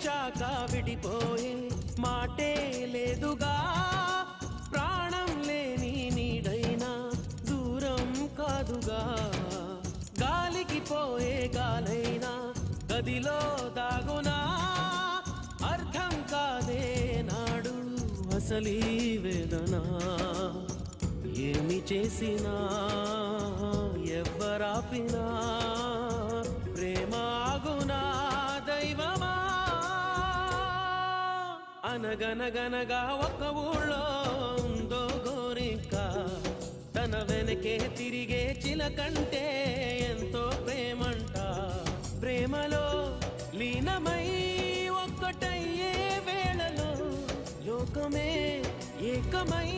ప్రేమించాక విడిపోయే మాటే లేదుగా ప్రాణం లేని నీడైనా దూరం కాదుగా గాలికి పోయే గాలైనా గదిలో దాగునా అర్థం కాదే నాడు అసలీ వేదన ఏమి చేసినా ఎవ్వరాపినా ప్రేమ ఆగునా దైవమా అనగనగనగా ఒక ఊళ్ళో ఉందో గోరింక తన వెనకే తిరిగే చిలకంటే ఎంతో ప్రేమంట ప్రేమలో లీనమై ఒక్కటయ్యే వేళలో లోకమే ఏకమై